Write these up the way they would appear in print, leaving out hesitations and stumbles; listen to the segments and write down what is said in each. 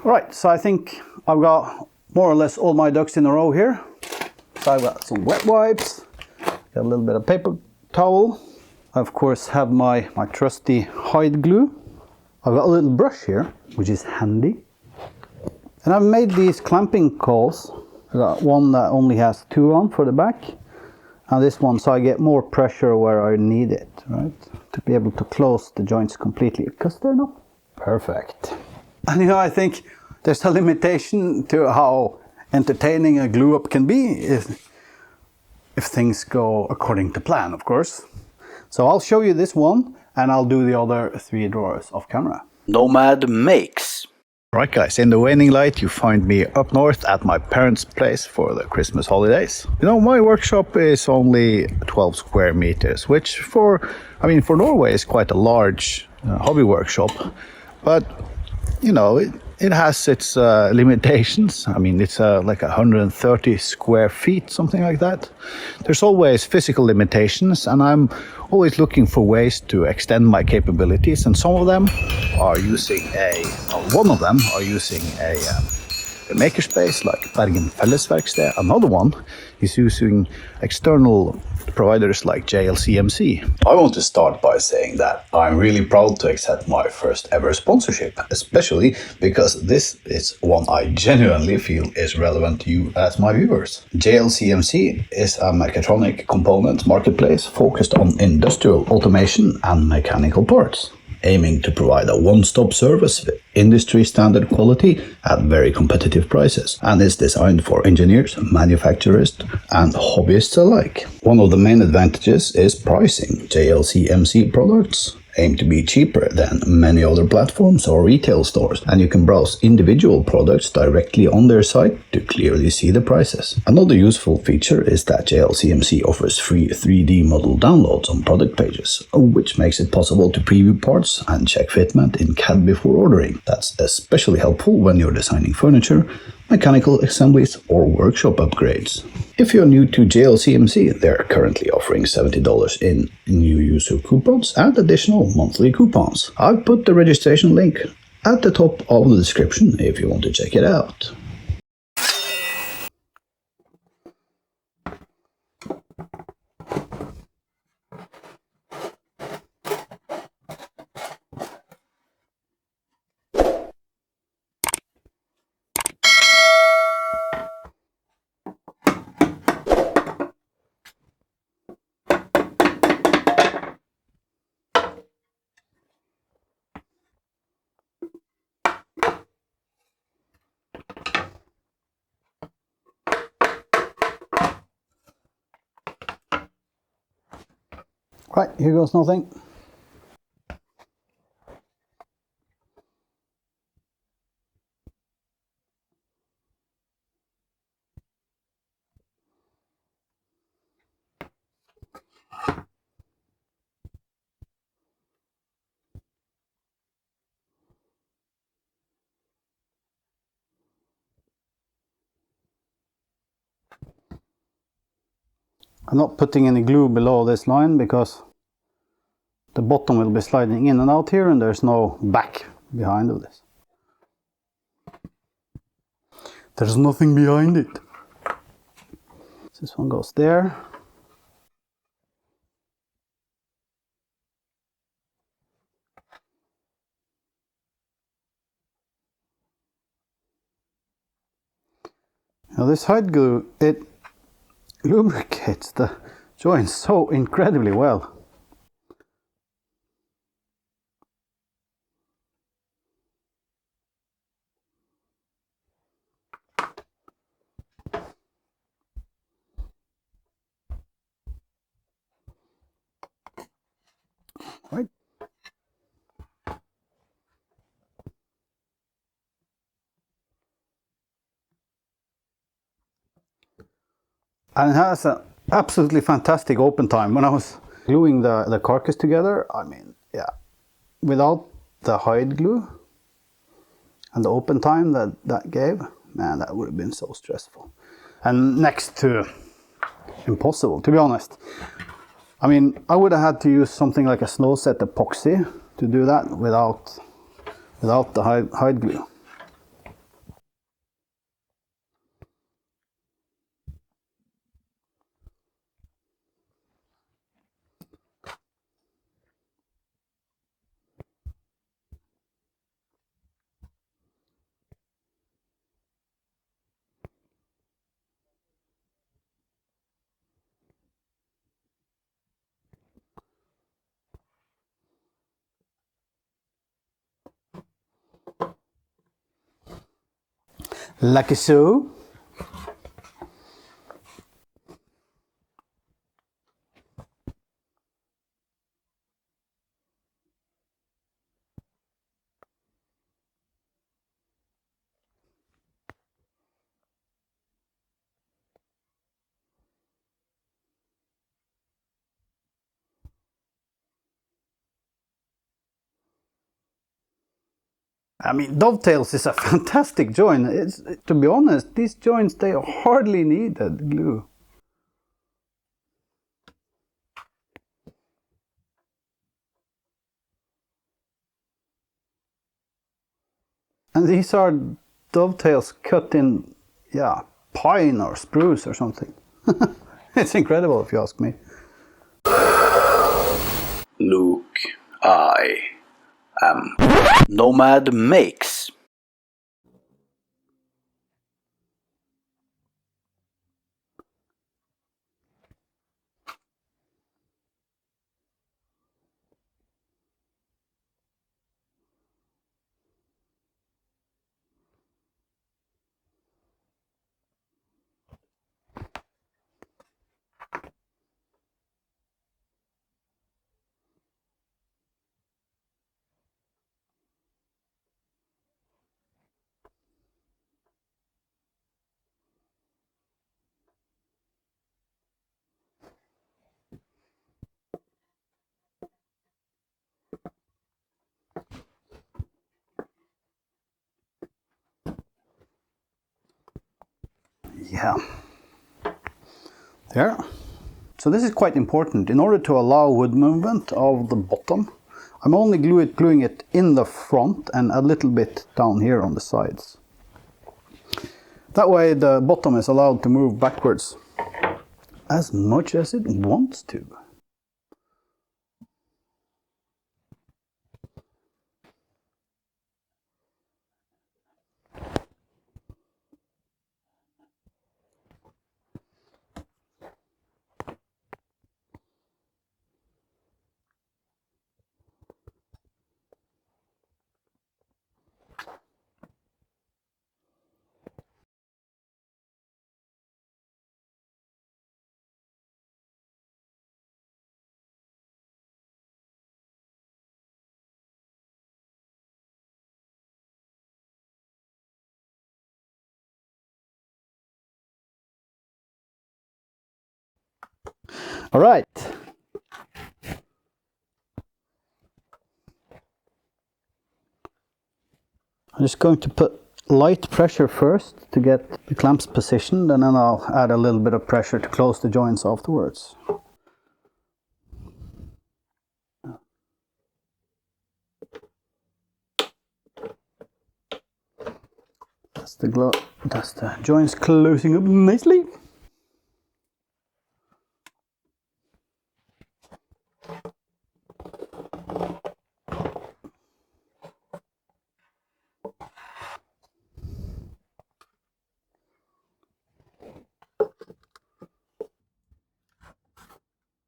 Right, so I think I've got more or less all my ducks in a row here. So I've got some wet wipes, got a little bit of paper towel. I of course have my trusty hide glue. I've got a little brush here, which is handy. And I've made these clamping coils. I got one that only has 2 on for the back, and this one so I get more pressure where I need it, right? To be able to close the joints completely, because they're not perfect. And you know, I think there's a limitation to how entertaining a glue up can be if things go according to plan, of course. So I'll show you this one, and I'll do the other 3 drawers off camera. Nomad makes. Right guys, in the waning light you find me up north at my parents' place for the Christmas holidays. You know, my workshop is only 12 square meters, which for Norway is quite a large hobby workshop. But, you know, it has its limitations. I mean, it's like 130 square feet, something like that. There's always physical limitations, and I'm always looking for ways to extend my capabilities, and some of them are using one of them are using a makerspace like Bergen Fellesverksted. Another one is using external providers like JLCMC. I want to start by saying that I'm really proud to accept my first ever sponsorship, especially because this is one I genuinely feel is relevant to you as my viewers. JLCMC is a mechatronic component marketplace focused on industrial automation and mechanical parts, aiming to provide a one-stop service with industry-standard quality at very competitive prices, and is designed for engineers, manufacturers, and hobbyists alike. One of the main advantages is pricing. JLCMC products aim to be cheaper than many other platforms or retail stores, and you can browse individual products directly on their site to clearly see the prices. Another useful feature is that JLCMC offers free 3D model downloads on product pages, which makes it possible to preview parts and check fitment in CAD before ordering. That's especially helpful when you're designing furniture, mechanical assemblies, or workshop upgrades. If you're new to JLCMC, they're currently offering $70 in new user coupons and additional monthly coupons. I've put the registration link at the top of the description if you want to check it out. Right, here goes nothing. I'm not putting any glue below this line because the bottom will be sliding in and out here, and there's no back behind of this. There's nothing behind it. This one goes there. Now this hide glue, it lubricates the joints so incredibly well. Right. And it has an absolutely fantastic open time. When I was gluing the carcass together, I mean, yeah, without the hide glue and the open time that gave, man, that would have been so stressful. And next to impossible, to be honest. I mean, I would have had to use something like a snow set epoxy to do that without the hide glue. Like so. I mean, Dovetails is a fantastic joint. To be honest, these joints, they hardly needed glue. And these are dovetails cut in, yeah, pine or spruce or something. It's incredible if you ask me. Luke, I am Nomad Makes. Yeah. There. So this is quite important. In order to allow wood movement of the bottom, I'm only gluing it in the front and a little bit down here on the sides. That way the bottom is allowed to move backwards as much as it wants to. All right. I'm just going to put light pressure first to get the clamps positioned, and then I'll add a little bit of pressure to close the joints afterwards. That's the joints closing up nicely.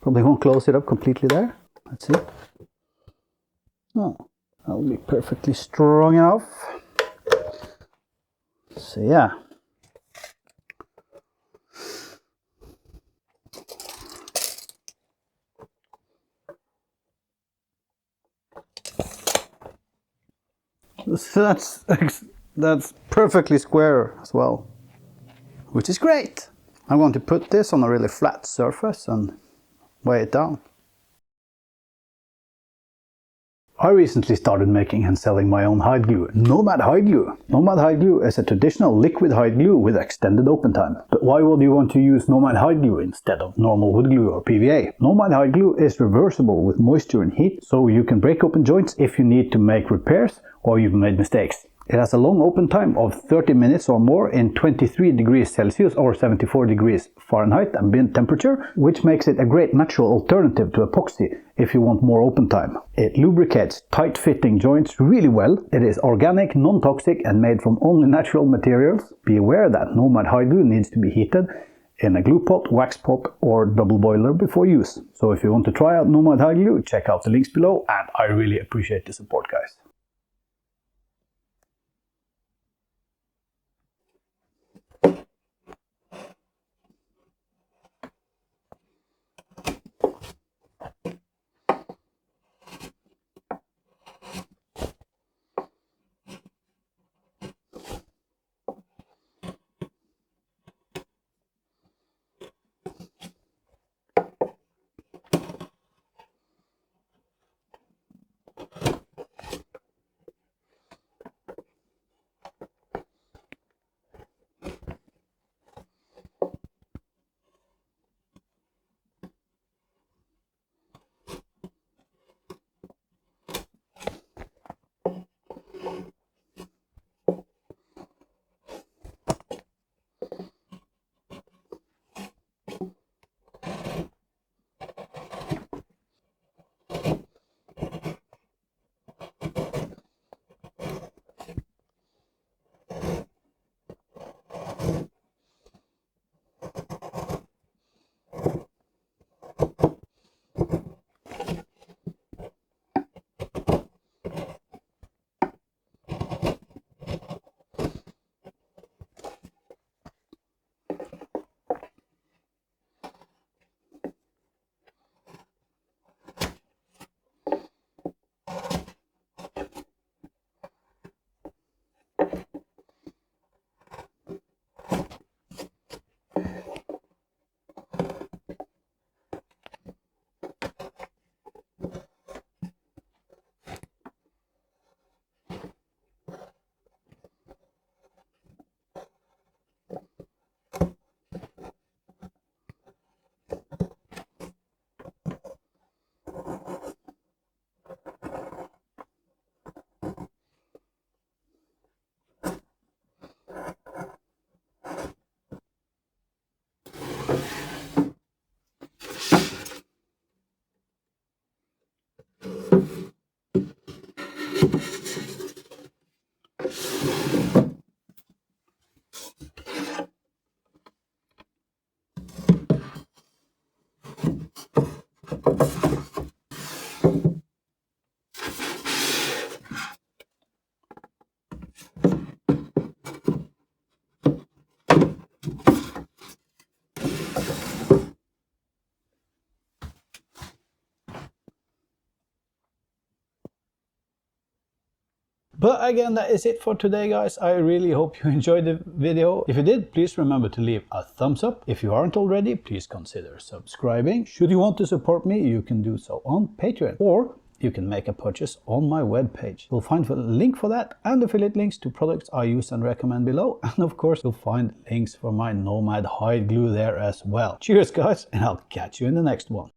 Probably won't close it up completely there. Let's see. Oh, that'll be perfectly strong enough. So yeah. So that's perfectly square as well, which is great. I'm going to put this on a really flat surface and weigh it down. I recently started making and selling my own hide glue, Nomad hide glue. Nomad hide glue is a traditional liquid hide glue with extended open time. But why would you want to use Nomad hide glue instead of normal wood glue or PVA? Nomad hide glue is reversible with moisture and heat, so you can break open joints if you need to make repairs or you've made mistakes. It has a long open time of 30 minutes or more in 23 degrees Celsius or 74 degrees Fahrenheit ambient temperature, which makes it a great natural alternative to epoxy if you want more open time. It lubricates tight-fitting joints really well. It is organic, non-toxic and made from only natural materials. Be aware that Nomad hide glue needs to be heated in a glue pot, wax pot or double boiler before use. So if you want to try out Nomad hide glue, check out the links below, and I really appreciate the support, guys. But again, that is it for today, guys. I really hope you enjoyed the video. If you did, please remember to leave a thumbs up. If you aren't already, please consider subscribing. Should you want to support me, you can do so on Patreon, or you can make a purchase on my webpage. You'll find the link for that and affiliate links to products I use and recommend below. And of course, you'll find links for my Nomad hide glue there as well. Cheers, guys, and I'll catch you in the next one.